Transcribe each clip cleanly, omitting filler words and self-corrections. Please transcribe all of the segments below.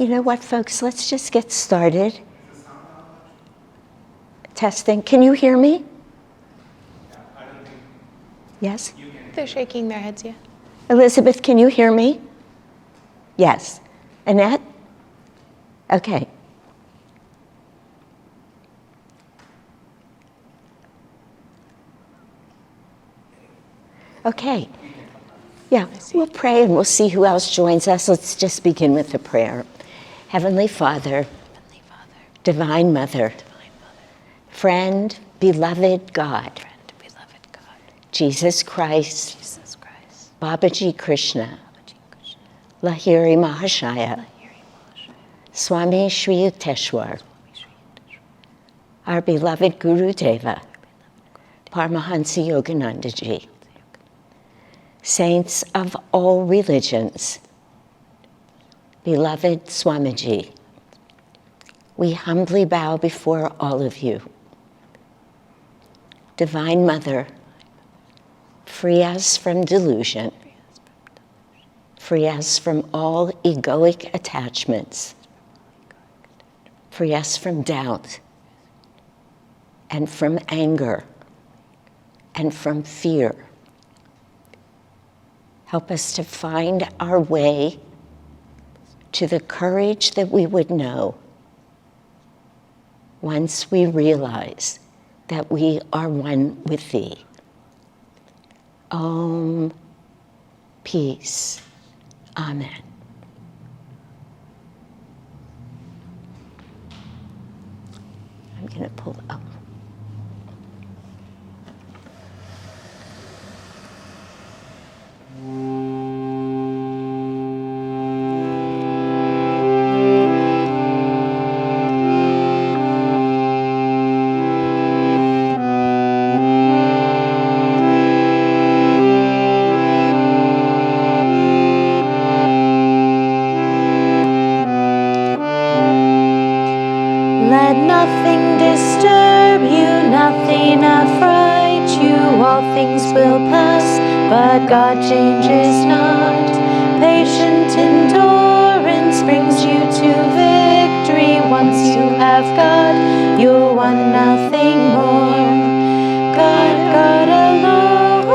You know what, folks? Let's just get started. Testing. Can you hear me? Yes? They're shaking their heads, yeah. Elizabeth, can you hear me? Yes. Annette? Okay. Okay. Yeah, we'll pray and we'll see who else joins us. Let's just begin with a prayer. Heavenly Father, Divine Mother, friend, beloved God, Jesus Christ, Babaji Krishna, Lahiri Mahashaya, Swami Shri Yukteswar, our beloved Guru Deva, Paramahansa Yogananda Ji, saints of all religions, beloved Swamiji, we humbly bow before all of you. Divine Mother, free us from delusion, free us from all egoic attachments, free us from doubt, and from anger, and from fear. Help us to find our way to the courage that we would know once we realize that we are one with Thee. Om, peace, Amen. I'm going to pull up. Let nothing disturb you, nothing affright you. All things will pass, but God changes not. Patient endurance brings you to victory. Once you have God, you'll want nothing more. God, God alone,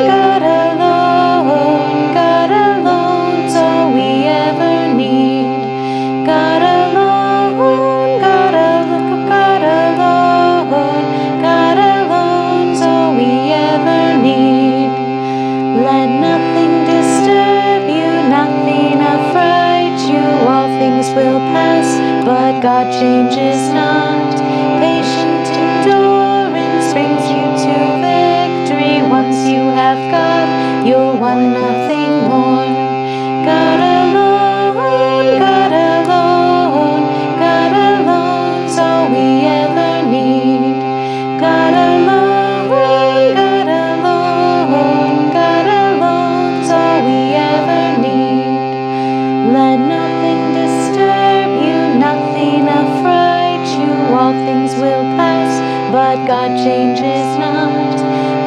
God alone, God alone's all we ever need. God alone, God alone, God alone's all we ever need. Let nothing disturb you, nothing affright you. All things will pass, but God changes not. Patient endurance brings you to victory. Once you have God, you'll want nothing more. God alone, God alone, God alone's all we ever need. God alone, God alone, God alone's all we ever need. Let nothing disturb you, nothing affright you. All things will pass, but God changes not.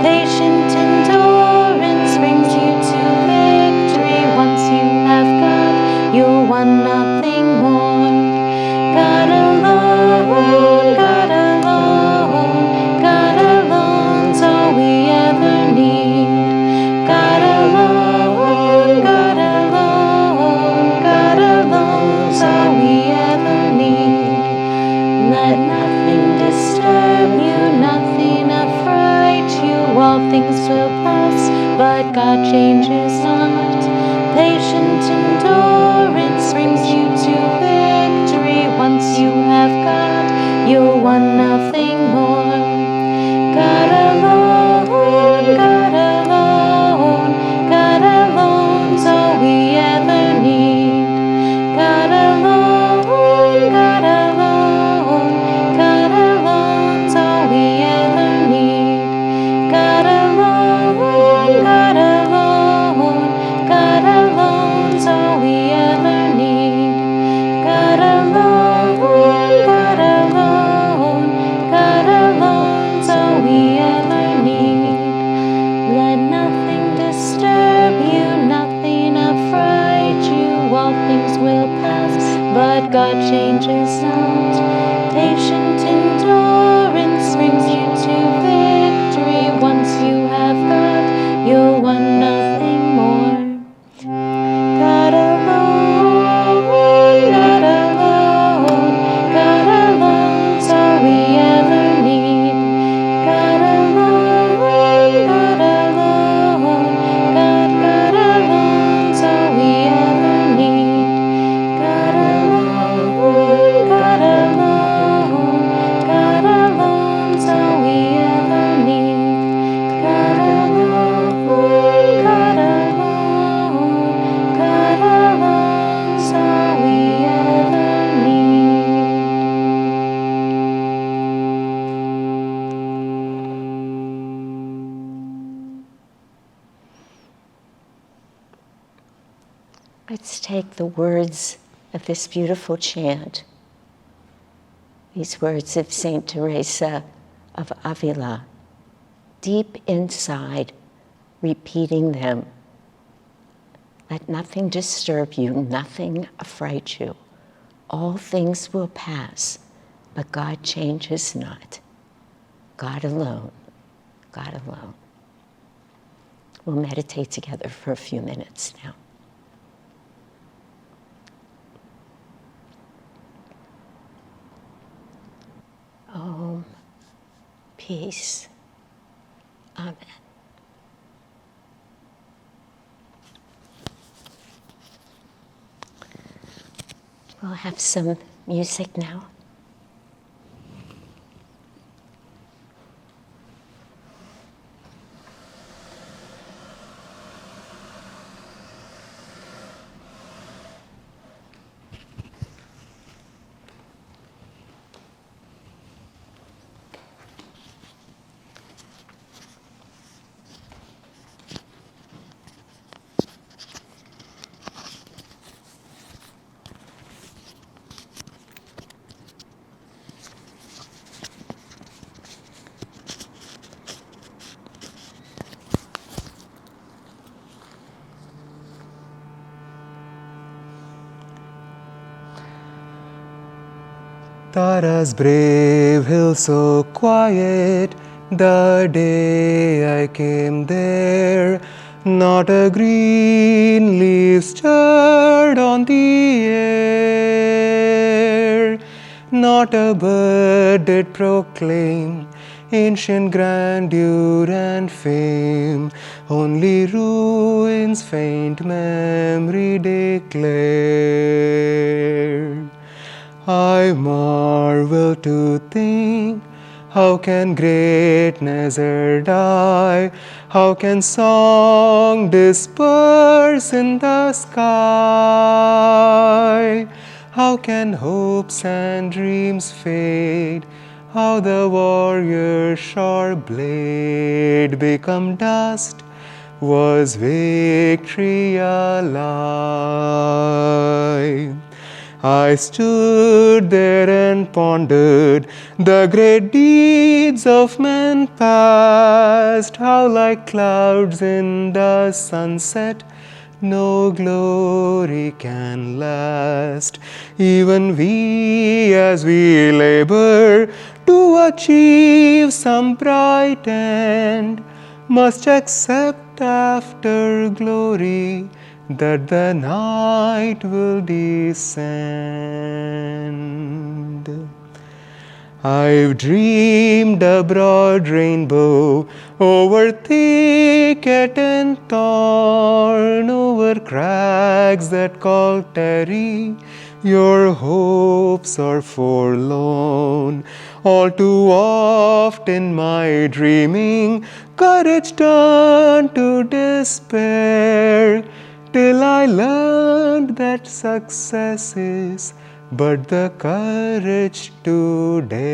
Patient endurance brings you to victory. Once you have God, you'll want nothing more. God alone, God alone, God alone's all we ever need. God alone, God alone, God alone's all we ever need. Let nothing disturb you, nothing affright you. All things will pass, but God changes not. Patient endurance brings you to victory. Once you have God, you'll want nothing more. God alone, God alone, God alone's all we ever need. God alone, God alone, God alone's all we ever need. God alone, God alone, God alone's all we ever need. but God changes not. Patient endurance brings you to victory. Once you have God, you'll want nothing more. God alone, God alone, God alone's all we ever need. God alone, God alone, God alone's all we ever need. God alone, God alone, God alone's all we ever need. God alone, God alone, God alone's all we ever need. Let's take the words of this beautiful chant, these words of Saint Teresa of Avila, deep inside, repeating them. Let nothing disturb you, nothing affright you. All things will pass, but God changes not. God alone, God alone. We'll meditate together for a few minutes now. Om, peace. Amen. We'll have some music now. Tara's brave hill so quiet, the day I came there, not a green leaf stirred on the air, not a bird did proclaim ancient grandeur and fame, only ruins faint memory declare. I marvel to think, how can greatness e'er die? How can song disperse in the sky? How can hopes and dreams fade? How the warrior's sharp blade become dust? Was victory alive? I stood there and pondered the great deeds of men past, how like clouds in the sunset no glory can last. Even we, as we labor to achieve some bright end, must accept after glory that the night will descend. I've dreamed a broad rainbow over thicket and thorn, over crags that call tarry. Your hopes are forlorn. All too oft in my dreaming, courage turned to despair, till I learned that success is but the courage to dare.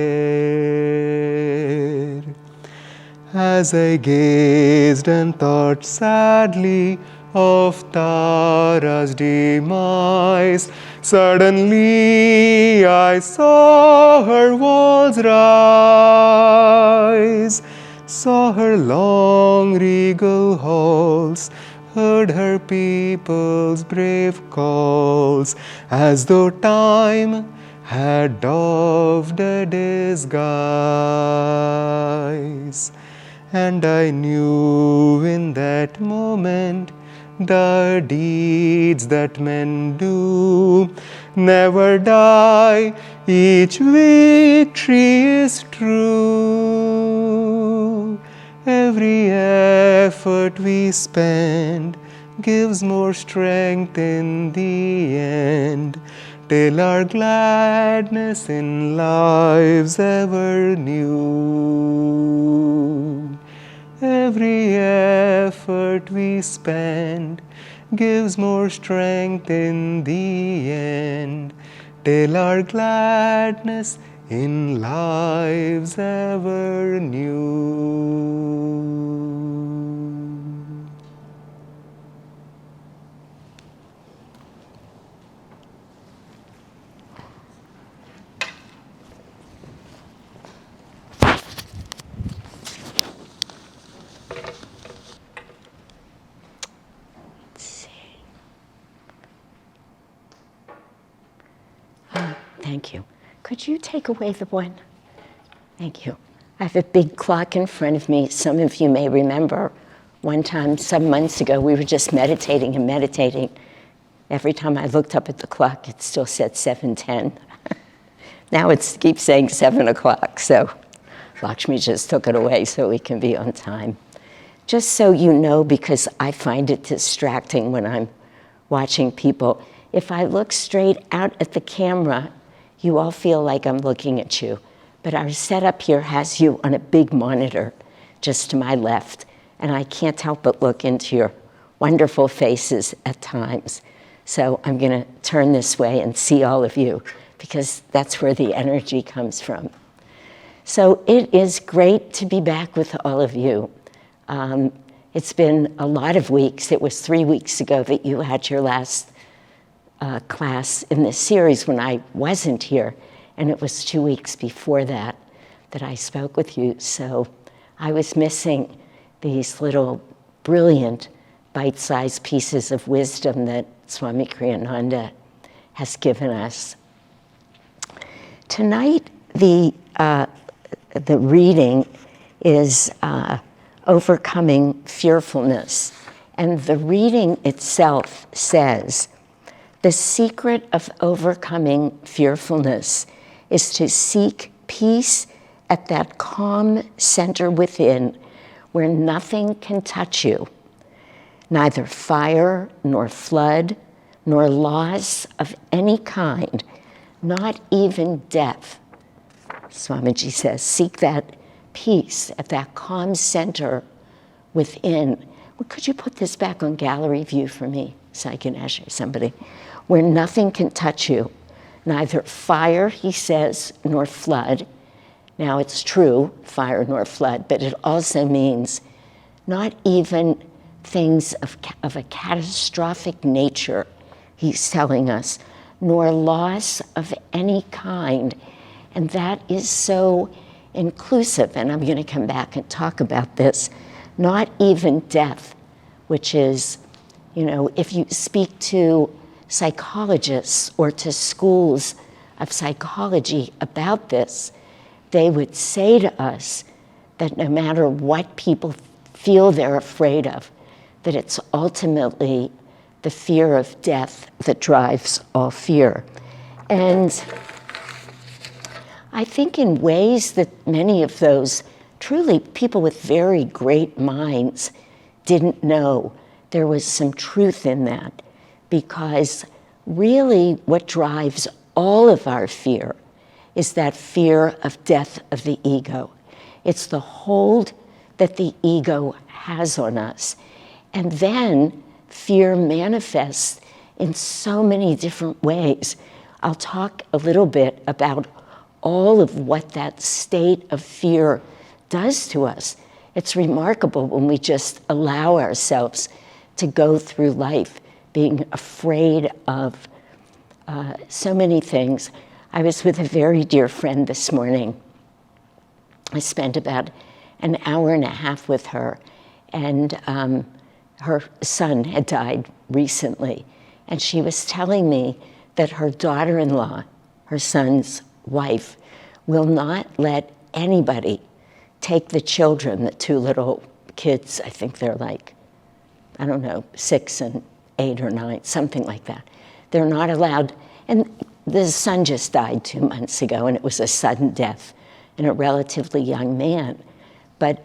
As I gazed and thought sadly of Tara's demise, suddenly I saw her walls rise, saw her long regal halls heard her people's brave calls, as though time had doffed a disguise. And I knew in that moment the deeds that men do never die, each victory is true. Every effort we spend gives more strength in the end, till our gladness in lives ever new. Every effort we spend gives more strength in the end, till our gladness in lives ever new. Thank you. Could you take away the one? Thank you. I have a big clock in front of me. Some of you may remember one time, some months ago, we were just meditating and meditating. Every time I looked up at the clock, it still said 7:10. Now it keeps saying 7 o'clock, so Lakshmi just took it away so we can be on time. Just so you know, because I find it distracting when I'm watching people, if I look straight out at the camera, you all feel like I'm looking at you. But our setup here has you on a big monitor just to my left, and I can't help but look into your wonderful faces at times. So I'm going to turn this way and see all of you, because that's where the energy comes from. So it is great to be back with all of you. It's been a lot of weeks. It was 3 weeks ago that you had your last class in this series when I wasn't here, and it was 2 weeks before that that I spoke with you. So I was missing these little brilliant bite-sized pieces of wisdom that Swami Kriyananda has given us. Tonight, the reading is Overcoming Fearfulness, and the reading itself says, "The secret of overcoming fearfulness is to seek peace at that calm center within where nothing can touch you, neither fire nor flood nor loss of any kind, not even death." Swamiji says, seek that peace at that calm center within. Well, could you put this back on gallery view for me, Sai Ganesh or somebody? Where nothing can touch you, neither fire, he says, nor flood. Now it's true, fire nor flood, but it also means not even things of a catastrophic nature, he's telling us, nor loss of any kind. And that is so inclusive, and I'm going to come back and talk about this. Not even death, which is, you know, if you speak to psychologists or to schools of psychology about this, they would say to us that no matter what people feel they're afraid of, that it's ultimately the fear of death that drives all fear. And I think in ways that many of those truly people with very great minds didn't know, there was some truth in that, because really what drives all of our fear is that fear of death of the ego. It's the hold that the ego has on us. And then fear manifests in so many different ways. I'll talk a little bit about all of what that state of fear does to us. It's remarkable when we just allow ourselves to go through life being afraid of so many things. I was with a very dear friend this morning. I spent about an hour and a half with her, and her son had died recently, and she was telling me that her daughter-in-law, her son's wife, will not let anybody take the children, the two little kids, I think they're like, I don't know, 6 and 8 or 9, something like that. They're not allowed, and the son just died 2 months ago, and it was a sudden death in a relatively young man. But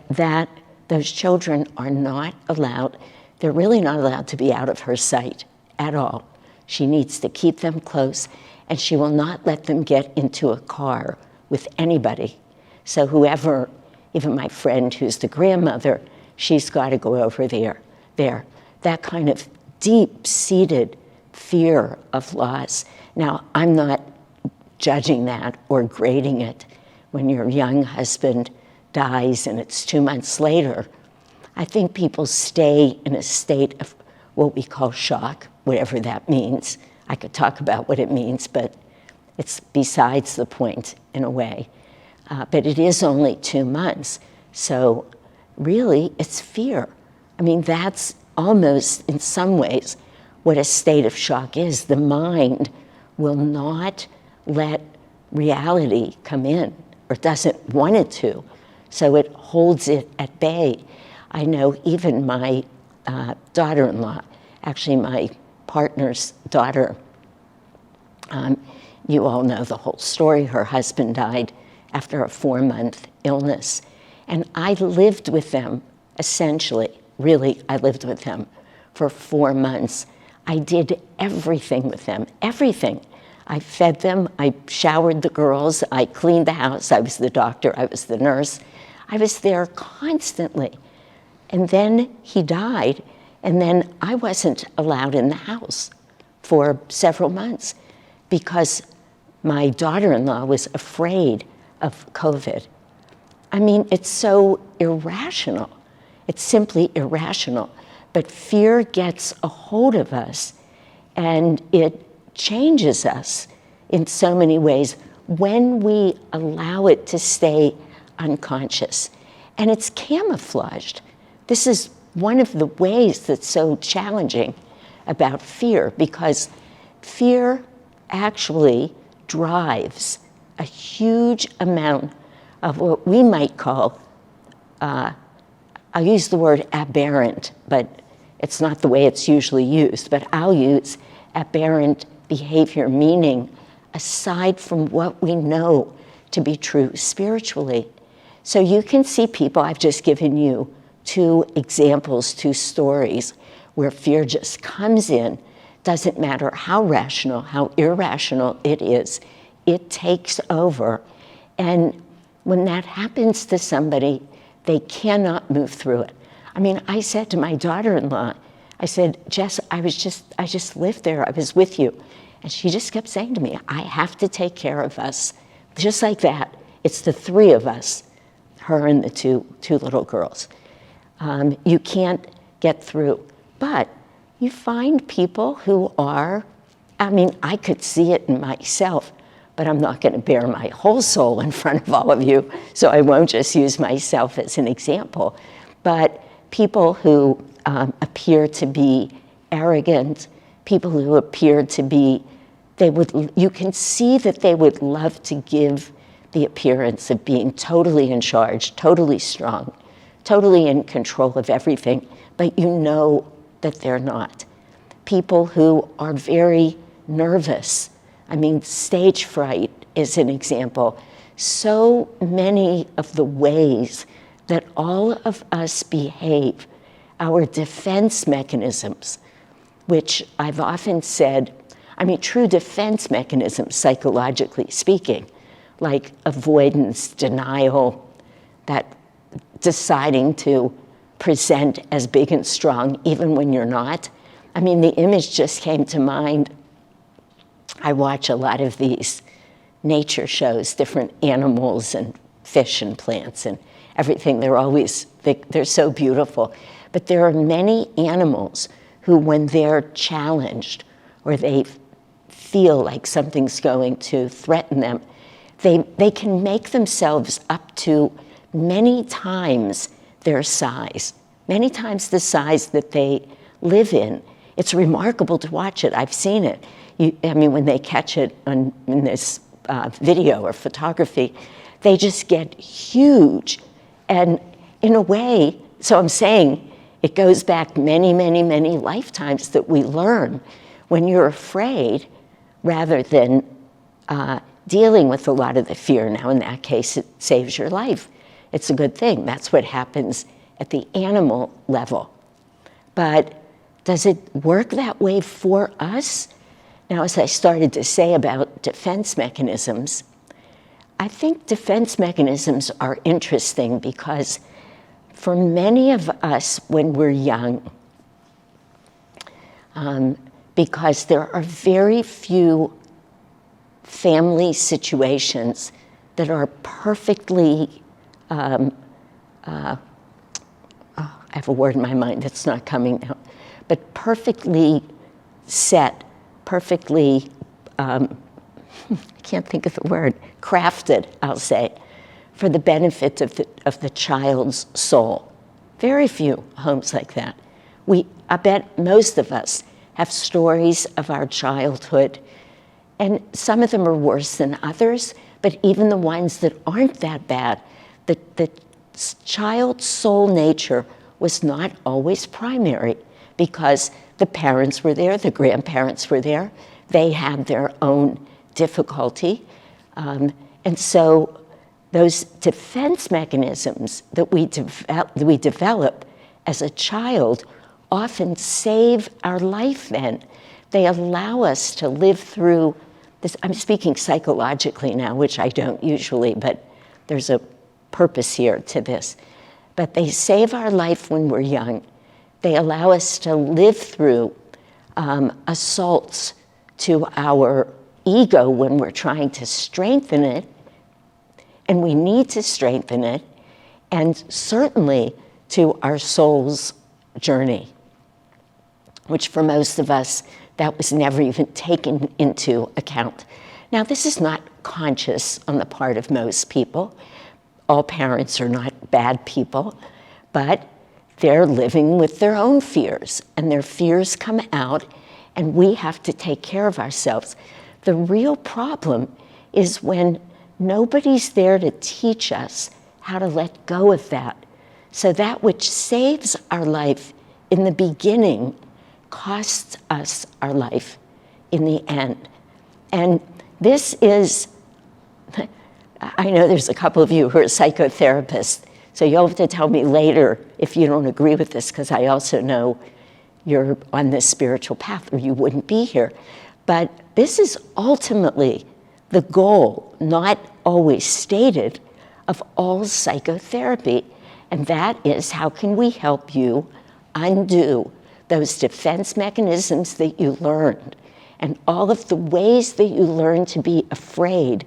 those children are not allowed, they're really not allowed to be out of her sight at all. She needs to keep them close, and she will not let them get into a car with anybody. So whoever, even my friend who's the grandmother, she's got to go over there. That kind of deep-seated fear of loss. Now, I'm not judging that or grading it. When your young husband dies and it's 2 months later, I think people stay in a state of what we call shock, whatever that means. I could talk about what it means, but it's besides the point in a way. But it is only 2 months, so really it's fear. I mean, that's almost, in some ways, what a state of shock is. The mind will not let reality come in, or doesn't want it to, so it holds it at bay. I know even my daughter-in-law, actually my partner's daughter, you all know the whole story. Her husband died after a 4-month illness. And I lived with them, essentially, really, I lived with them for 4 months. I did everything with them, everything. I fed them, I showered the girls, I cleaned the house, I was the doctor, I was the nurse. I was there constantly. And then he died, and then I wasn't allowed in the house for several months because my daughter-in-law was afraid of COVID. I mean, it's so irrational. It's simply irrational. But fear gets a hold of us, and it changes us in so many ways when we allow it to stay unconscious. And it's camouflaged. This is one of the ways that's so challenging about fear, because fear actually drives a huge amount of what we might call, I'll use the word aberrant, but it's not the way it's usually used, but I'll use aberrant behavior, meaning aside from what we know to be true spiritually. So you can see people, I've just given you 2 examples, 2 stories, where fear just comes in, doesn't matter how rational, how irrational it is, it takes over. And when that happens to somebody, they cannot move through it. I mean, I said to my daughter-in-law, I said, Jess, I just lived there, I was with you. And she just kept saying to me, I have to take care of us. Just like that, it's the 3 of us, her and the two little girls. You can't get through. But you find people who are, I mean, I could see it in myself, but I'm not going to bare my whole soul in front of all of you, so I won't just use myself as an example. But people who appear to be arrogant, people who appear to be, you can see that they would love to give the appearance of being totally in charge, totally strong, totally in control of everything, but you know that they're not. People who are very nervous. I mean, stage fright is an example. So many of the ways that all of us behave, our defense mechanisms, which I've often said, I mean, true defense mechanisms, psychologically speaking, like avoidance, denial, that deciding to present as big and strong even when you're not. I mean, the image just came to mind. I watch a lot of these nature shows, different animals and fish and plants and everything. They're so beautiful. But there are many animals who, when they're challenged or they feel like something's going to threaten them, they can make themselves up to many times their size. many times the size that they live in. It's remarkable to watch it. I've seen it. I mean, when they catch it in this video or photography, they just get huge. And in a way, so I'm saying it goes back many, many, many lifetimes that we learn when you're afraid rather than dealing with a lot of the fear. Now, in that case, it saves your life. It's a good thing. That's what happens at the animal level. But does it work that way for us? Now, as I started to say about defense mechanisms, I think defense mechanisms are interesting because for many of us when we're young, because there are very few family situations that are perfectly, I have a word in my mind that's not coming now, but perfectly set, perfectly, I can't think of the word, crafted, I'll say, for the benefit of the child's soul. Very few homes like that. I bet most of us have stories of our childhood, and some of them are worse than others, but even the ones that aren't that bad, the child's soul nature was not always primary because the parents were there, the grandparents were there, they had their own difficulty. And so those defense mechanisms that we develop as a child often save our life then. They allow us to live through this. I'm speaking psychologically now, which I don't usually, but there's a purpose here to this. But they save our life when we're young. They allow us to live through assaults to our ego when we're trying to strengthen it, and we need to strengthen it, and certainly to our soul's journey, which for most of us, that was never even taken into account. Now, this is not conscious on the part of most people. All parents are not bad people, but they're living with their own fears, and their fears come out, and we have to take care of ourselves. The real problem is when nobody's there to teach us how to let go of that. So that which saves our life in the beginning costs us our life in the end. And this is, I know there's a couple of you who are psychotherapists, so you'll have to tell me later if you don't agree with this, because I also know you're on this spiritual path or you wouldn't be here. But this is ultimately the goal, not always stated, of all psychotherapy. And that is, how can we help you undo those defense mechanisms that you learned and all of the ways that you learned to be afraid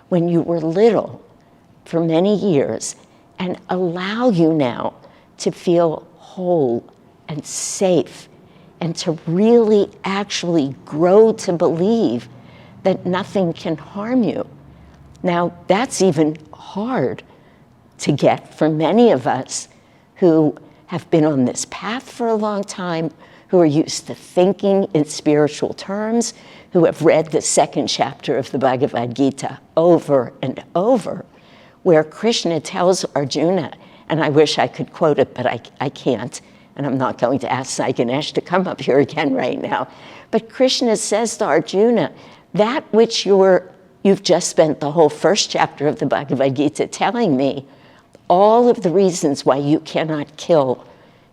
when you were little for many years, and allow you now to feel whole and safe and to really actually grow to believe that nothing can harm you. Now, that's even hard to get for many of us who have been on this path for a long time, who are used to thinking in spiritual terms, who have read the second chapter of the Bhagavad Gita over and over, where Krishna tells Arjuna, and I wish I could quote it, but I can't, and I'm not going to ask Sai Ganesh to come up here again right now. But Krishna says to Arjuna, that which you've just spent the whole first chapter of the Bhagavad Gita telling me, all of the reasons why you cannot kill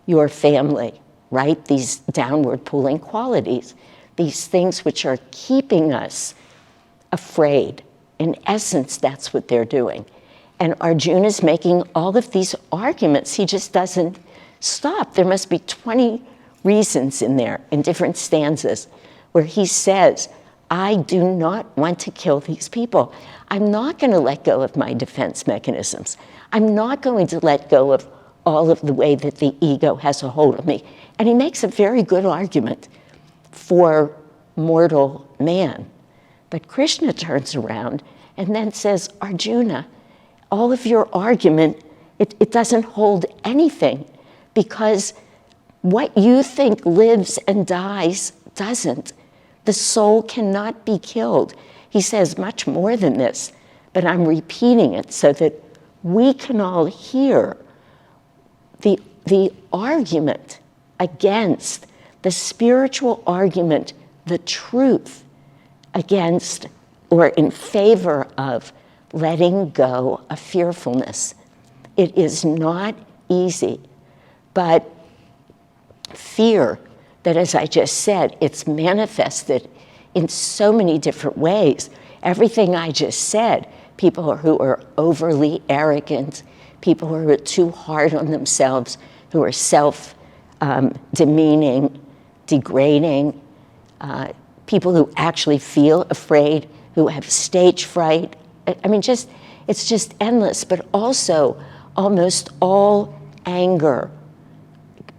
your family, right? These downward pulling qualities, these things which are keeping us afraid. In essence, that's what they're doing. And Arjuna's making all of these arguments. He just doesn't stop. There must be 20 reasons in there, in different stanzas, where he says, I do not want to kill these people. I'm not going to let go of my defense mechanisms. I'm not going to let go of all of the way that the ego has a hold of me. And he makes a very good argument for mortal man. But Krishna turns around and then says, Arjuna, all of your argument, it doesn't hold anything, because what you think lives and dies doesn't. The soul cannot be killed. He says much more than this, but I'm repeating it so that we can all hear the argument against, the spiritual argument, the truth against or in favor of letting go of fearfulness. It is not easy, but fear, that as I just said, it's manifested in so many different ways. Everything I just said, people who are overly arrogant, people who are too hard on themselves, who are self-demeaning, degrading, people who actually feel afraid, who have stage fright. I mean, it's just endless, but also almost all anger.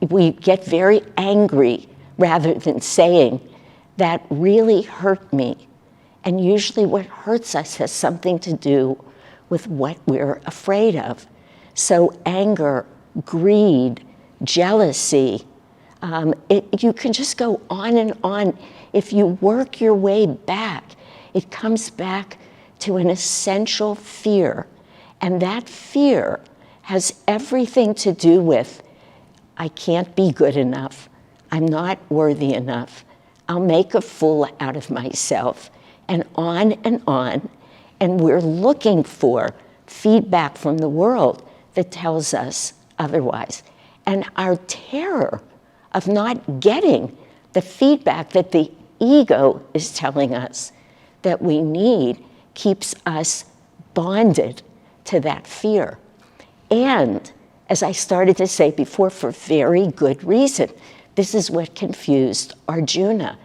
We get very angry rather than saying, that really hurt me. And usually what hurts us has something to do with what we're afraid of. So anger, greed, jealousy, you can just go on and on. If you work your way back, it comes back to an essential fear. And that fear has everything to do with, I can't be good enough. I'm not worthy enough. I'll make a fool out of myself, and on and on. And we're looking for feedback from the world that tells us otherwise. And our terror of not getting the feedback that the ego is telling us that we need keeps us bonded to that fear. And as I started to say before, for very good reason. This is what confused Arjuna.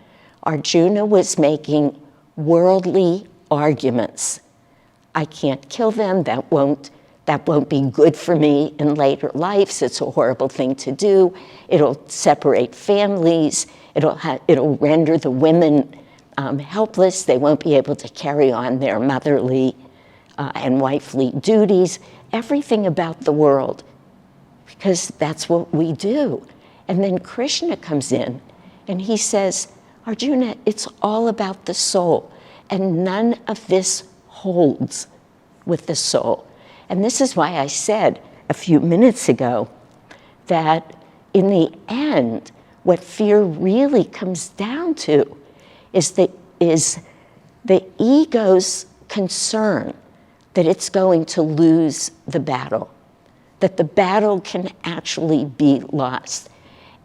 Arjuna was making worldly arguments. I can't kill them, that won't be good for me in later lives, it's a horrible thing to do, it'll separate families, it'll render the women helpless, they won't be able to carry on their motherly and wifely duties, everything about the world, because that's what we do. And then Krishna comes in and he says, Arjuna, it's all about the soul, and none of this holds with the soul. And this is why I said a few minutes ago that in the end, what fear really comes down to is the ego's concern that it's going to lose the battle, that the battle can actually be lost.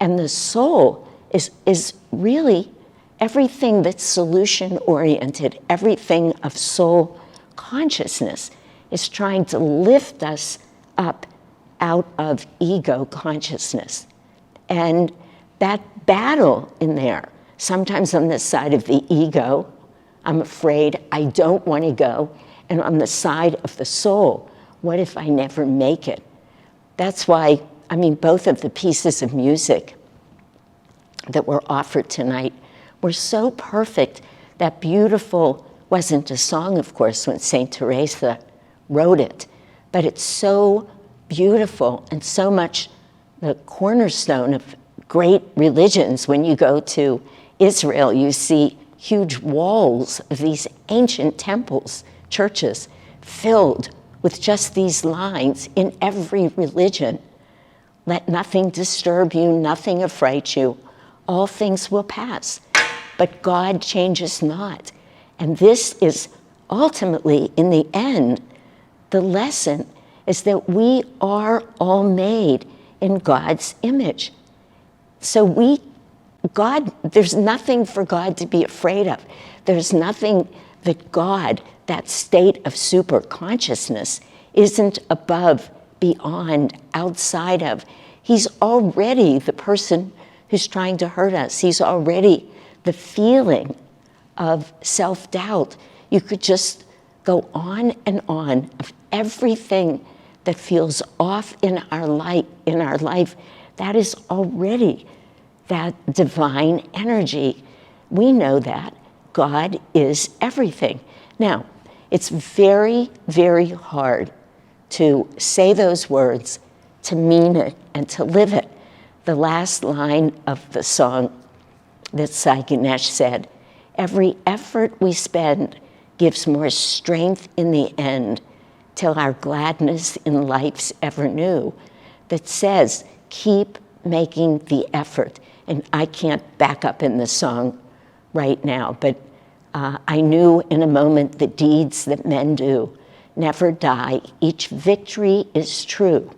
And the soul is really everything that's solution-oriented, everything of soul consciousness is trying to lift us up out of ego consciousness. And that battle in there, sometimes on the side of the ego, I'm afraid, I don't want to go, and on the side of the soul, what if I never make it? That's why, I mean, both of the pieces of music that were offered tonight were so perfect. That Beautiful wasn't a song, of course, when Saint Teresa wrote it, but it's so beautiful and so much the cornerstone of great religions. When you go to Israel, you see huge walls of these ancient temples, churches, filled with just these lines in every religion. Let nothing disturb you, nothing affright you. All things will pass, but God changes not. And this is ultimately, in the end, the lesson is that we are all made in God's image. So there's nothing for God to be afraid of. There's nothing that God, that state of super consciousness, isn't above, beyond, outside of. He's already the person who's trying to hurt us. He's already the feeling of self-doubt. You could just go on and on of everything that feels off in our life. That is already that divine energy. We know that God is everything. Now, it's very, very hard to say those words, to mean it, and to live it. the last line of the song that Sai Ganesh said, every effort we spend gives more strength in the end till our gladness in life's ever new, that says, keep making the effort. And I can't back up in the song right now, but I knew in a moment the deeds that men do never die. Each victory is true.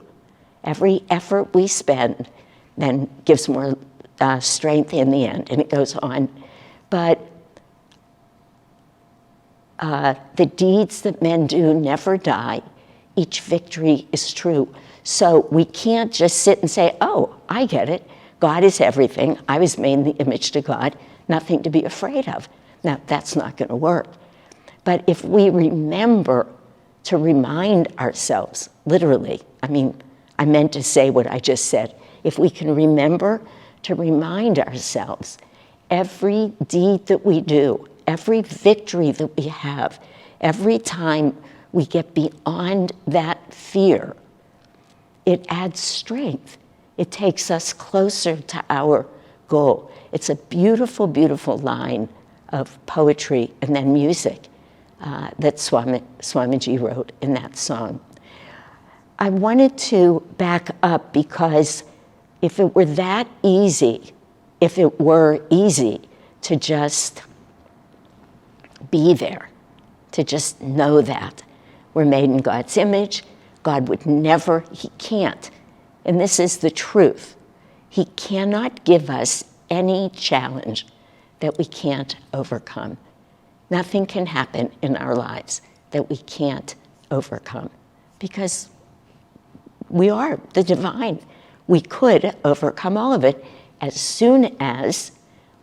Every effort we spend then gives more strength in the end, and it goes on. But the deeds that men do never die. Each victory is true. So we can't just sit and say, oh, I get it. God is everything. I was made in the image to God. Nothing to be afraid of. Now, that's not going to work. But if we remember to remind ourselves, literally, I mean, I meant to say what I just said. If we can remember to remind ourselves, every deed that we do, every victory that we have, every time we get beyond that fear, it adds strength. It takes us closer to our goal. It's a beautiful, beautiful line of poetry and then music that Swamiji wrote in that song. I wanted to back up because if it were that easy, if it were easy to just be there, to just know that we're made in God's image, God would never, he can't, and this is the truth, he cannot give us any challenge that we can't overcome. Nothing can happen in our lives that we can't overcome because we are the divine. We could overcome all of it as soon as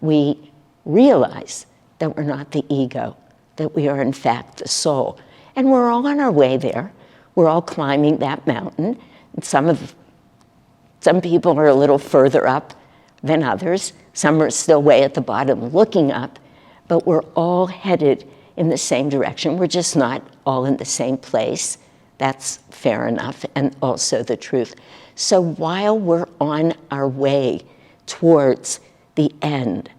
we realize that we're not the ego, that we are in fact the soul. And we're all on our way there. We're all climbing that mountain. And some people are a little further up than others. Some are still way at the bottom looking up, but we're all headed in the same direction. We're just not all in the same place. That's fair enough, and also the truth. So while we're on our way towards the end,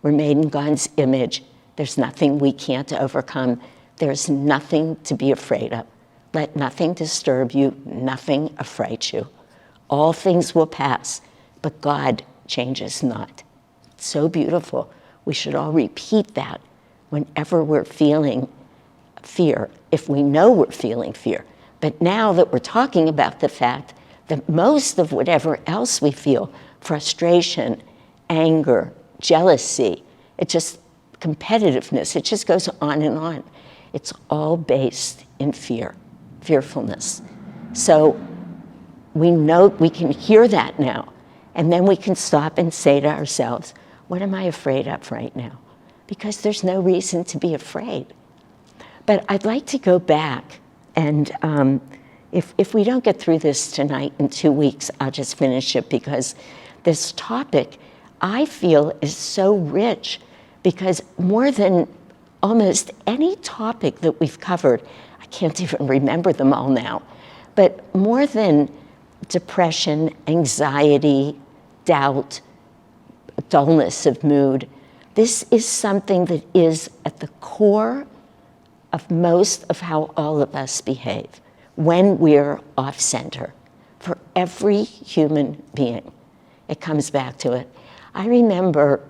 we're made in God's image. There's nothing we can't overcome. There's nothing to be afraid of. Let nothing disturb you, nothing affright you. All things will pass, but God changes not. It's so beautiful. We should all repeat that whenever we're feeling fear, if we know we're feeling fear. But now that we're talking about the fact that most of whatever else we feel, frustration, anger, jealousy, competitiveness, it just goes on and on. It's all based in fear, fearfulness. So we know, we can hear that now, and then we can stop and say to ourselves, what am I afraid of right now? Because there's no reason to be afraid. But I'd like to go back, and if we don't get through this tonight, in 2 weeks, I'll just finish it, because this topic, I feel, is so rich, because more than almost any topic that we've covered, I can't even remember them all now, but more than depression, anxiety, doubt, dullness of mood, this is something that is at the core of most of how all of us behave when we're off center. For every human being, it comes back to it. I remember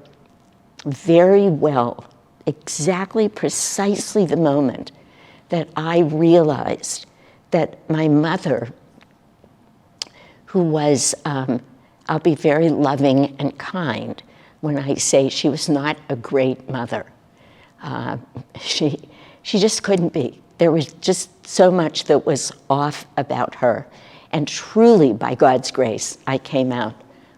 very well, exactly, precisely the moment that I realized that my mother, who was, I'll be very loving and kind when I say she was not a great mother. She just couldn't be. There was just so much that was off about her. And truly, by God's grace, I came out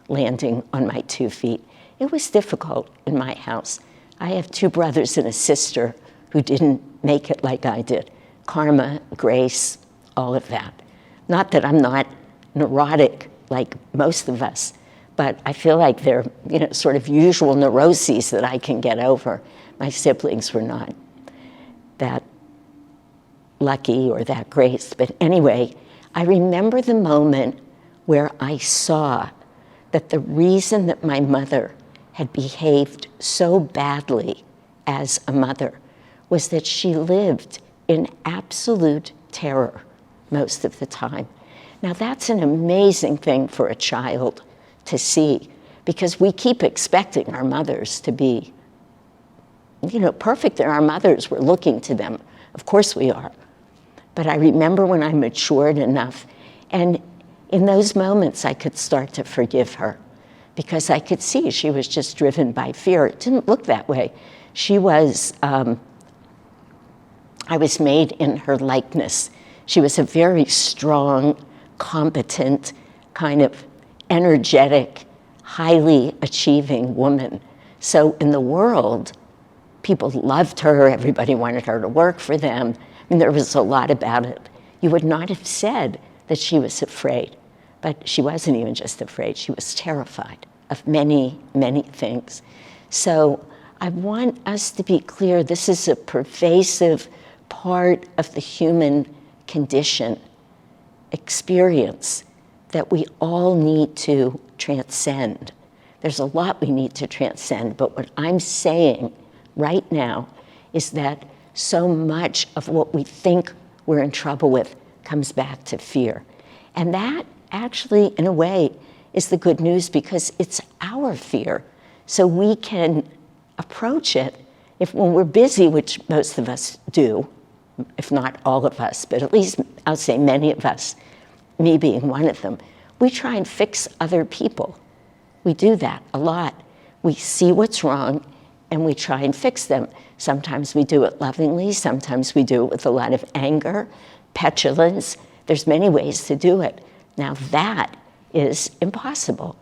landing on my 2 feet. It was difficult in my house. I have 2 brothers and a sister who didn't make it like I did. Karma, grace, all of that. Not that I'm not neurotic like most of us, but I feel like they're, sort of usual neuroses that I can get over. My siblings were not that lucky or that grace. But anyway, I remember the moment where I saw that the reason that my mother had behaved so badly as a mother was that she lived in absolute terror most of the time. Now that's an amazing thing for a child to see, because we keep expecting our mothers to be, perfect, and our mothers, we're looking to them. Of course we are. But I remember when I matured enough, and in those moments I could start to forgive her, because I could see she was just driven by fear. It didn't look that way. She was, I was made in her likeness. She was a very strong, competent, kind of energetic, highly achieving woman. So in the world, people loved her, everybody wanted her to work for them. I mean, there was a lot about it. You would not have said that she was afraid, but she wasn't even just afraid, she was terrified of many, many things. So I want us to be clear, this is a pervasive part of the human condition, experience, that we all need to transcend. There's a lot we need to transcend, but what I'm saying right now is that so much of what we think we're in trouble with comes back to fear. And that actually, in a way, is the good news, because it's our fear. So we can approach it when we're busy, which most of us do, if not all of us, but at least I'll say many of us, me being one of them, we try and fix other people. We do that a lot. We see what's wrong and we try and fix them. Sometimes we do it lovingly, sometimes we do it with a lot of anger, petulance. There's many ways to do it. Now that is impossible.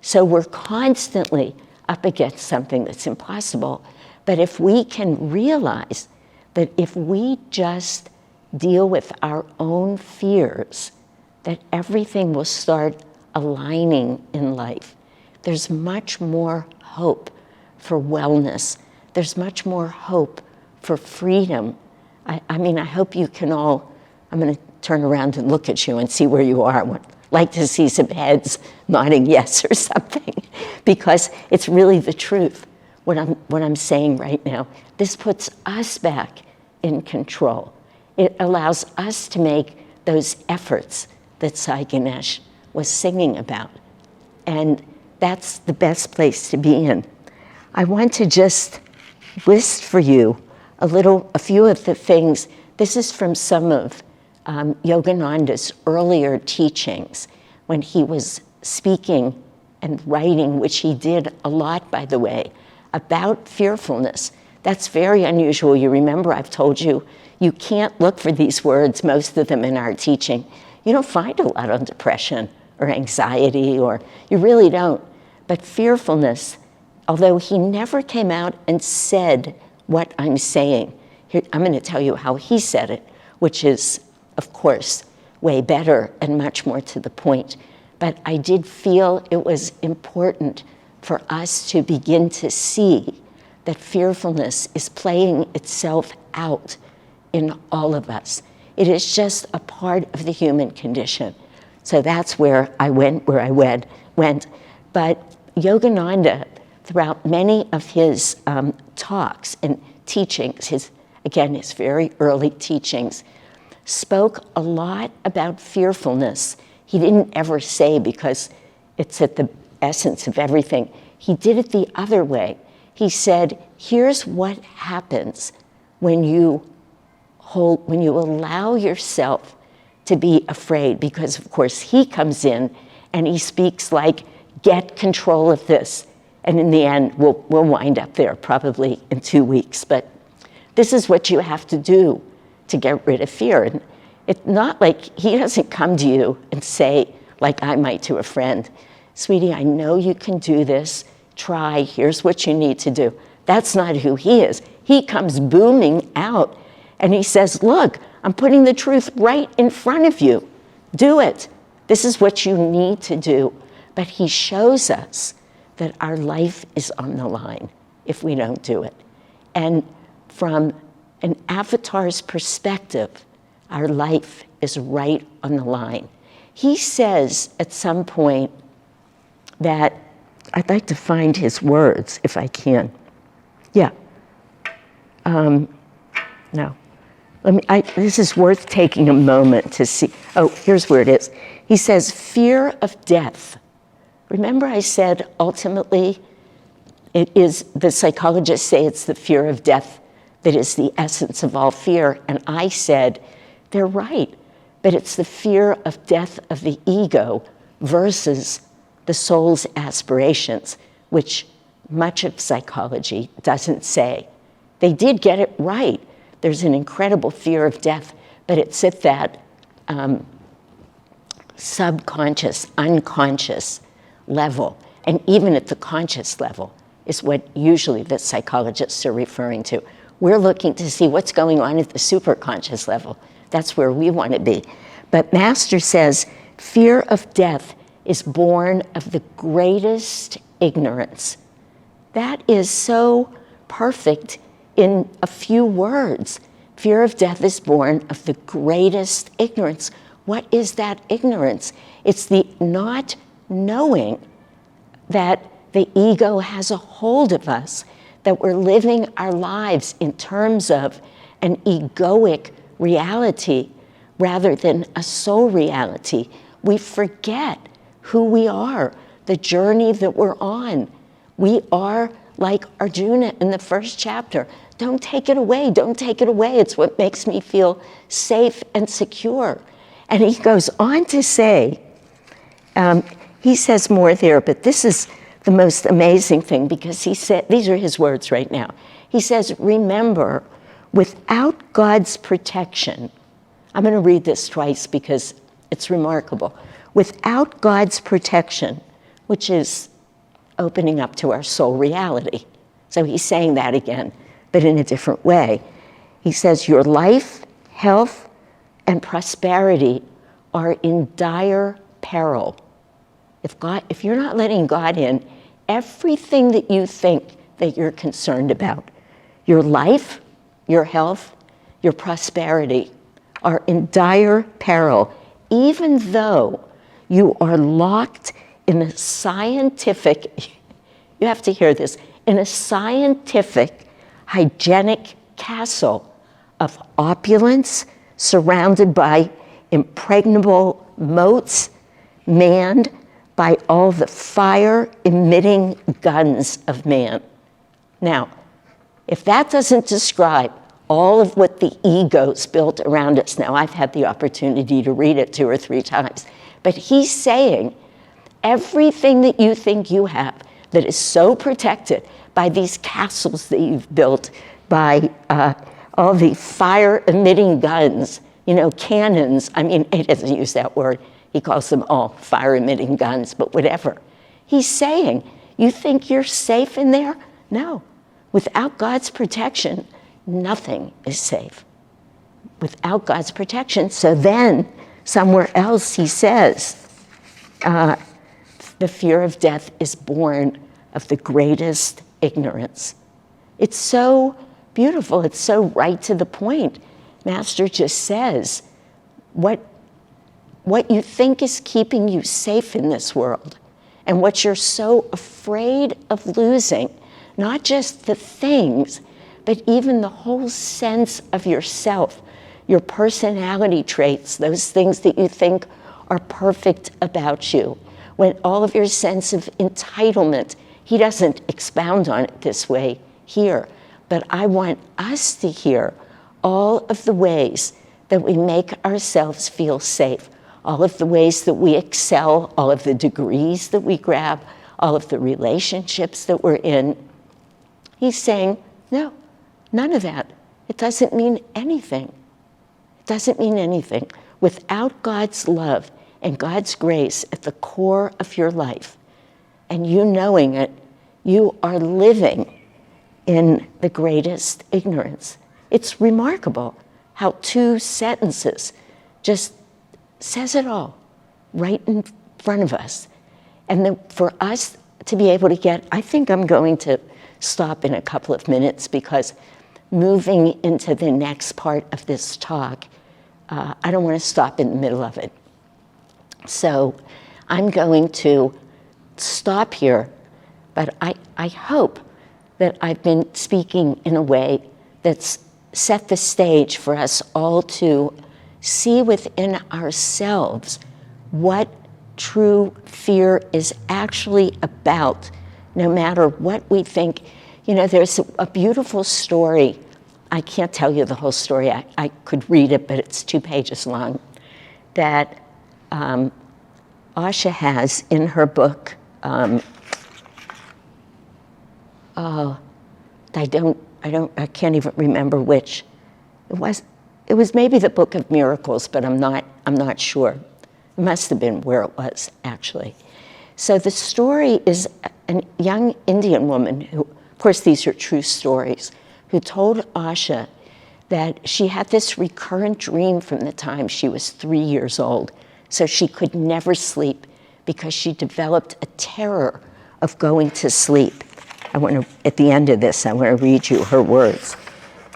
So we're constantly up against something that's impossible. But if we can realize that if we just deal with our own fears, that everything will start aligning in life. There's much more hope for wellness. There's much more hope for freedom. I mean, I hope you can all, I'm going to turn around and look at you and see where you are. I would like to see some heads nodding yes or something, because it's really the truth, what I'm saying right now. This puts us back in control. It allows us to make those efforts that Sai Ganesh was singing about. And that's the best place to be in. I want to just list for you a few of the things. This is from some of Yogananda's earlier teachings when he was speaking and writing, which he did a lot, by the way, about fearfulness. That's very unusual. You remember I've told you, you can't look for these words, most of them in our teaching. You don't find a lot on depression or anxiety, or you really don't. But fearfulness, although he never came out and said what I'm saying, here, I'm going to tell you how he said it, which is, of course, way better and much more to the point. But I did feel it was important for us to begin to see that fearfulness is playing itself out in all of us. It is just a part of the human condition. So that's where I went. But Yogananda, throughout many of his talks and teachings, his very early teachings, spoke a lot about fearfulness. He didn't ever say, because it's at the essence of everything, he did it the other way. He said, here's what happens when you allow yourself to be afraid, because of course he comes in and he speaks like, get control of this. And in the end, we'll wind up there probably in 2 weeks. But this is what you have to do to get rid of fear. And it's not like he doesn't come to you and say, like I might to a friend, sweetie, I know you can do this. Try, here's what you need to do. That's not who he is. He comes booming out and he says, look, I'm putting the truth right in front of you. Do it. This is what you need to do. But he shows us that our life is on the line if we don't do it. And from an avatar's perspective, our life is right on the line. He says at some point, that I'd like to find his words if I can. Yeah. No. This is worth taking a moment to see. Oh, here's where it is. He says, fear of death. Remember I said ultimately it is, the psychologists say it's the fear of death that is the essence of all fear. And I said, they're right, but it's the fear of death of the ego versus the soul's aspirations, which much of psychology doesn't say. They did get it right. There's an incredible fear of death, but it's at that subconscious, unconscious level. And even at the conscious level is what usually the psychologists are referring to. We're looking to see what's going on at the superconscious level. That's where we want to be. But Master says, fear of death is born of the greatest ignorance. That is so perfect in a few words. Fear of death is born of the greatest ignorance. What is that ignorance? It's the not knowing that the ego has a hold of us, that we're living our lives in terms of an egoic reality rather than a soul reality. We forget who we are, the journey that we're on. We are like Arjuna in the first chapter. Don't take it away, don't take it away. It's what makes me feel safe and secure. And he goes on to say, he says more there, but this is the most amazing thing because he said, these are his words right now. He says, remember, without God's protection, I'm going to read this twice because it's remarkable. Without God's protection, which is opening up to our soul reality. So he's saying that again, but in a different way. He says, your life, health, and prosperity are in dire peril. If you're not letting God in, everything that you think that you're concerned about, your life, your health, your prosperity, are in dire peril, even though you are locked in a scientific, you have to hear this, in a scientific, hygienic castle of opulence, surrounded by impregnable moats, manned by all the fire-emitting guns of man. Now, if that doesn't describe all of what the ego's built around us, now I've had the opportunity to read it 2 or 3 times, but he's saying everything that you think you have that is so protected by these castles that you've built, by all the fire-emitting guns, cannons. I mean, he doesn't use that word. He calls them all fire-emitting guns, but whatever. He's saying, you think you're safe in there? No. Without God's protection, nothing is safe. Without God's protection. So then, somewhere else he says, the fear of death is born of the greatest ignorance. It's so beautiful. It's so right to the point. Master just says, what you think is keeping you safe in this world and what you're so afraid of losing, not just the things, but even the whole sense of yourself, your personality traits, those things that you think are perfect about you, when all of your sense of entitlement, he doesn't expound on it this way here, but I want us to hear all of the ways that we make ourselves feel safe, all of the ways that we excel, all of the degrees that we grab, all of the relationships that we're in. He's saying, no, none of that. It doesn't mean anything. It doesn't mean anything. Without God's love and God's grace at the core of your life, and you knowing it, you are living in the greatest ignorance. It's remarkable how 2 sentences just says it all right in front of us. And then for us to be able to get, I think I'm going to stop in a couple of minutes because moving into the next part of this talk, I don't want to stop in the middle of it. So I'm going to stop here, but I hope that I've been speaking in a way that's set the stage for us all to see within ourselves what true fear is actually about, no matter what we think. You know, there's a beautiful story. I can't tell you the whole story. I could read it, but it's 2 pages long, that Asha has in her book. I can't even remember which. It was maybe the Book of Miracles, but I'm not sure. It must have been where it was, actually. So the story is a young Indian woman who, of course these are true stories, who told Asha that she had this recurrent dream from the time she was 3 years old. So she could never sleep because she developed a terror of going to sleep. At the end of this, I want to read you her words.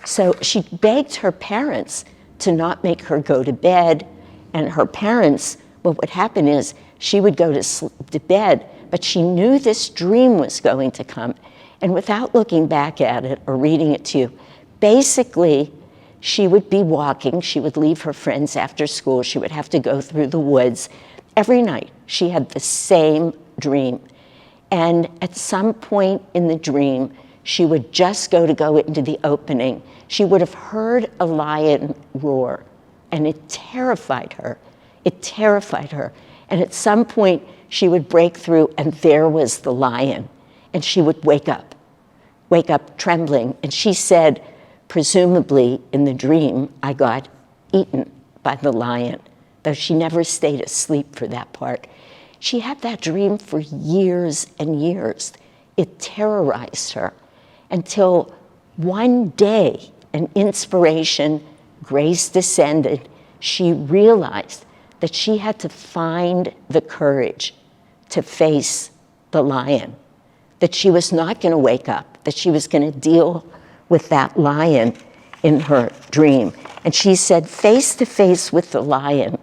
So she begged her parents to not make her go to bed, and her parents, what would happen is she would go to bed, but she knew this dream was going to come. And without looking back at it or reading it to you, basically, she would be walking, she would leave her friends after school, she would have to go through the woods. Every night, she had the same dream. And at some point in the dream, she would just go into the opening. She would have heard a lion roar, and it terrified her. It terrified her. And at some point, she would break through, and there was the lion. And she would wake up trembling. And she said, presumably in the dream, I got eaten by the lion, though she never stayed asleep for that part. She had that dream for years and years. It terrorized her until one day, an inspiration, grace descended. She realized that she had to find the courage to face the lion, that she was not going to wake up, that she was going to deal with that lion in her dream. And she said, face to face with the lion,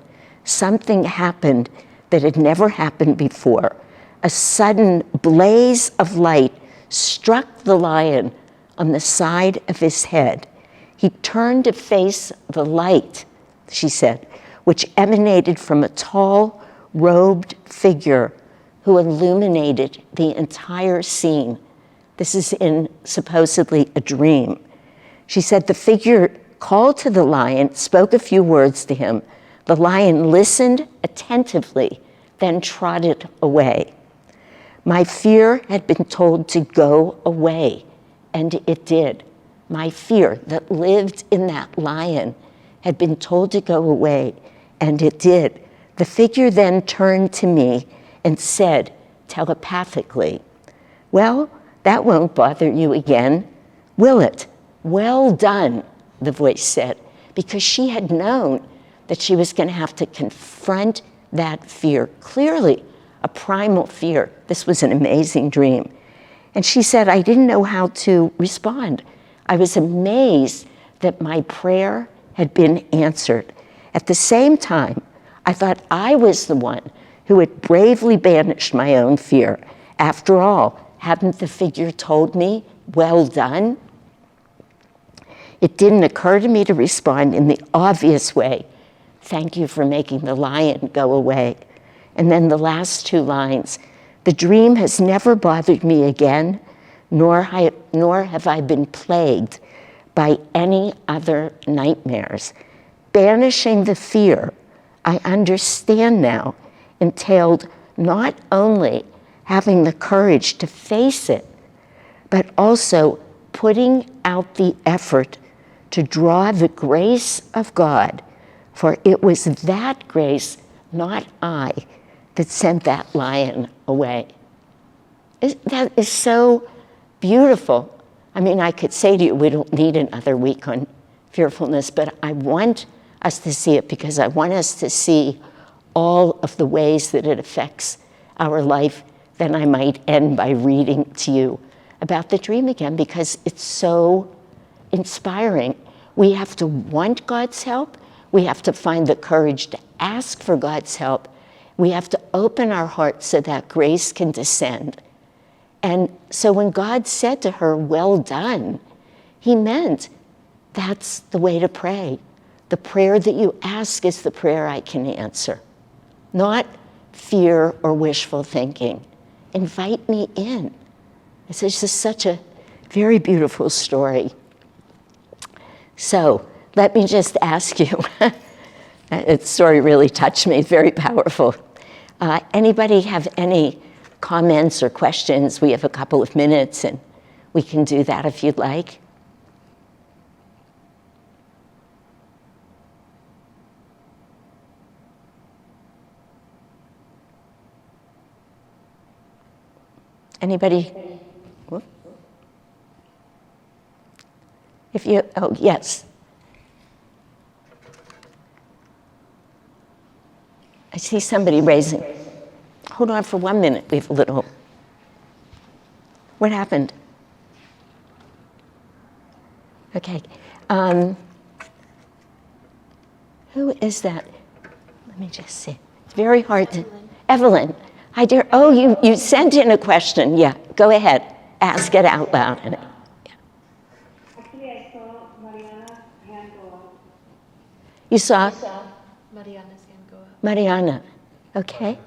something happened that had never happened before. A sudden blaze of light struck the lion on the side of his head. He turned to face the light, she said, which emanated from a tall, robed figure who illuminated the entire scene. This is in supposedly a dream. She said the figure called to the lion, spoke a few words to him. The lion listened attentively, then trotted away. My fear had been told to go away, and it did. My fear that lived in that lion had been told to go away, and it did. The figure then turned to me and said telepathically, well, that won't bother you again, will it? Well done, the voice said, because she had known that she was going to have to confront that fear. Clearly, a primal fear. This was an amazing dream. And she said, I didn't know how to respond. I was amazed that my prayer had been answered. At the same time, I thought I was the one who had bravely banished my own fear. After all, hadn't the figure told me, well done? It didn't occur to me to respond in the obvious way, thank you for making the lion go away. And then the last 2 lines, the dream has never bothered me again, nor have I been plagued by any other nightmares. Banishing the fear, I understand now, entailed not only having the courage to face it, but also putting out the effort to draw the grace of God, for it was that grace, not I, that sent that lion away. That is so beautiful. I mean, I could say to you, we don't need another week on fearfulness, but I want us to see it because I want us to see all of the ways that it affects our life. Then I might end by reading to you about the dream again because it's so inspiring. We have to want God's help. We have to find the courage to ask for God's help. We have to open our hearts so that grace can descend. And so when God said to her, "Well done," he meant that's the way to pray. The prayer that you ask is the prayer I can answer, not fear or wishful thinking. Invite me in. This is just such a very beautiful story. So let me just ask you, that story really touched me, very powerful. Anybody have any comments or questions? We have a couple of minutes and we can do that if you'd like. Anybody? Whoop. If you, oh, yes. I see somebody raising. Hold on for 1 minute. We have a little. What happened? Okay. Who is that? Let me just see. It's very hard to. Evelyn. Hi, dear. Oh, you sent in a question. Yeah, go ahead. Ask it out loud. Actually, I saw Mariana's hand go up. You saw Mariana's hand go up. Mariana. Okay.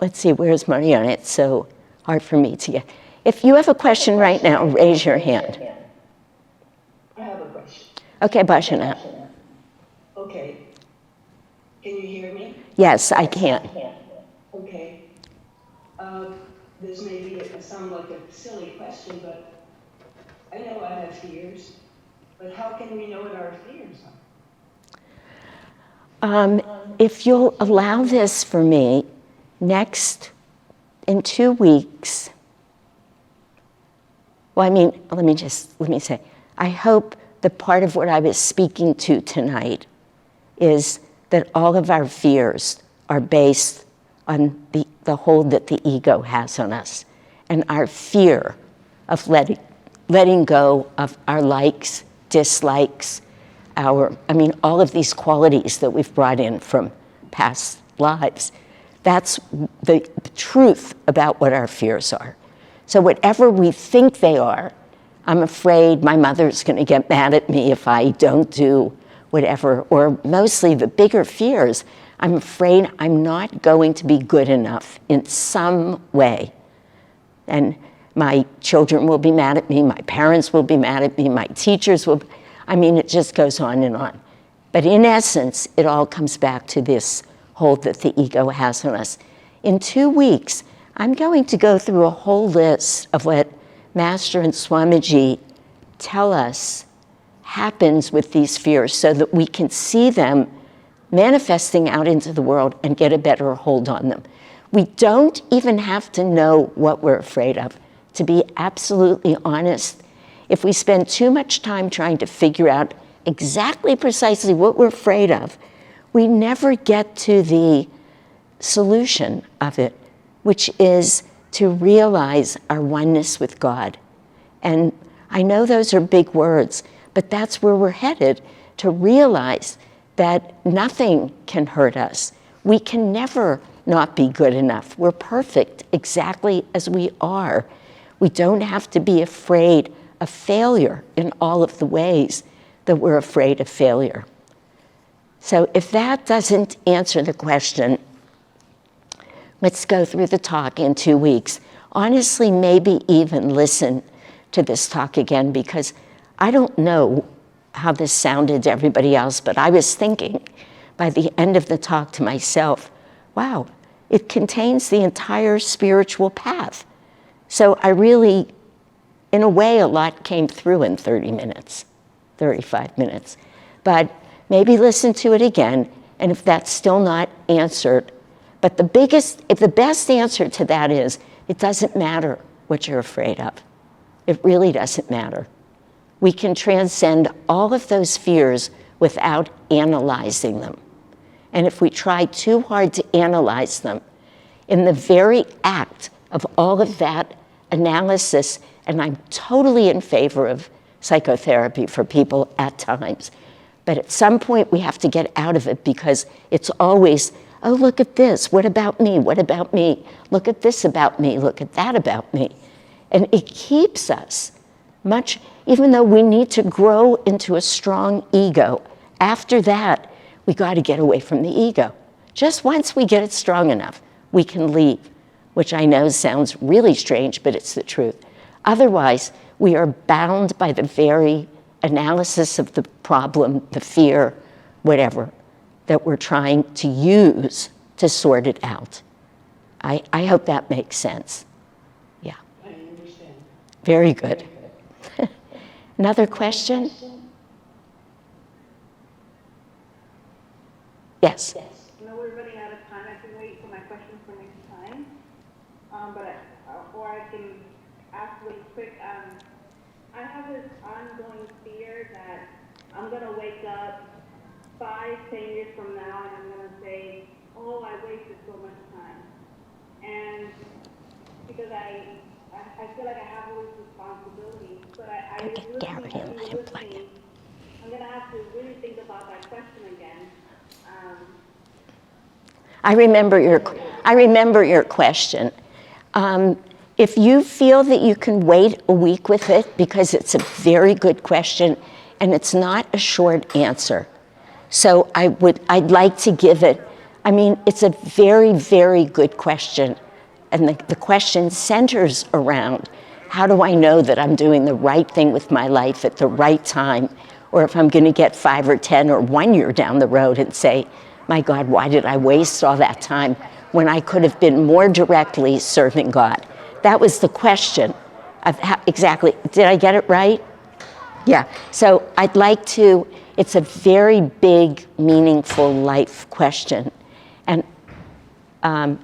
Let's see, where's Mariana? It's so hard for me to get. If you have a question right now, raise your hand. I have a question. Okay, Bashana. Okay. Can you hear me? Yes, I can. Okay. This may sound like a silly question, but I know I have fears. But how can we know what our fears are? If you'll allow this for me, in 2 weeks, well, I mean, let me say, I hope that part of what I was speaking to tonight is that all of our fears are based on the hold that the ego has on us, and our fear of letting go of our likes, dislikes, all of these qualities that we've brought in from past lives. That's the truth about what our fears are. So whatever we think they are, I'm afraid my mother's going to get mad at me if I don't do whatever, or mostly the bigger fears, I'm afraid I'm not going to be good enough in some way. And my children will be mad at me, my parents will be mad at me, my teachers will, it just goes on and on. But in essence, it all comes back to this hold that the ego has on us. In 2 weeks, I'm going to go through a whole list of what Master and Swamiji tell us happens with these fears so that we can see them manifesting out into the world and get a better hold on them. We don't even have to know what we're afraid of. To be absolutely honest, if we spend too much time trying to figure out exactly precisely what we're afraid of, we never get to the solution of it, which is to realize our oneness with God. And I know those are big words, but that's where we're headed, to realize that nothing can hurt us. We can never not be good enough. We're perfect exactly as we are. We don't have to be afraid of failure in all of the ways that we're afraid of failure. So if that doesn't answer the question, let's go through the talk in 2 weeks. Honestly, maybe even listen to this talk again, because I don't know how this sounded to everybody else, but I was thinking by the end of the talk to myself, wow, it contains the entire spiritual path. So I really, in a way, a lot came through in 30 minutes, 35 minutes. But maybe listen to it again, and if that's still not answered, but the best answer to that is, it doesn't matter what you're afraid of. It really doesn't matter. We can transcend all of those fears without analyzing them. And if we try too hard to analyze them, in the very act of all of that analysis, and I'm totally in favor of psychotherapy for people at times, but at some point we have to get out of it because it's always Oh, look at this. What about me? What about me? Look at this about me. Look at that about me. And it keeps us much, even though we need to grow into a strong ego, after that, we got to get away from the ego. Just once we get it strong enough, we can leave, which I know sounds really strange, but it's the truth. Otherwise, we are bound by the very analysis of the problem, the fear, whatever, that we're trying to use to sort it out. I hope that makes sense. Yeah. I understand. Very good. Another question? Yes. I know we're running out of time. I can wait for my question for next time. Or I can ask really quick. I have this ongoing fear that I'm going to wake up 5, 10 years from now and I'm going to say, oh, I wasted so much time. And because I feel like I have all these responsibilities, but I Get Gary and let him plug in. I'm going to have to really think about that question again. I remember your question. If you feel that you can wait a week with it, because it's a very good question and it's not a short answer. So I'd like to give it, I mean, it's a very, very good question. And the question centers around, how do I know that I'm doing the right thing with my life at the right time? Or if I'm going to get 5 or 10 or 1 year down the road and say, my God, why did I waste all that time when I could have been more directly serving God? That was the question of how, exactly. Did I get it right? Yeah. So I'd like to, it's a very big, meaningful life question. And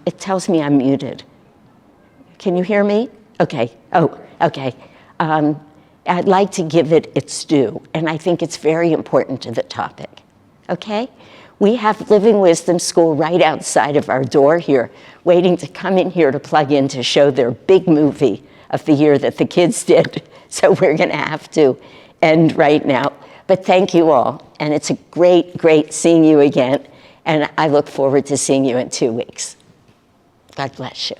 it tells me I'm muted. Can you hear me? Okay. Oh, okay. I'd like to give it its due, and I think it's very important to the topic. Okay? We have Living Wisdom School right outside of our door here, waiting to come in here to plug in to show their big movie of the year that the kids did. So we're going to have to end right now. But thank you all, and it's a great, great seeing you again, and I look forward to seeing you in 2 weeks. God bless you.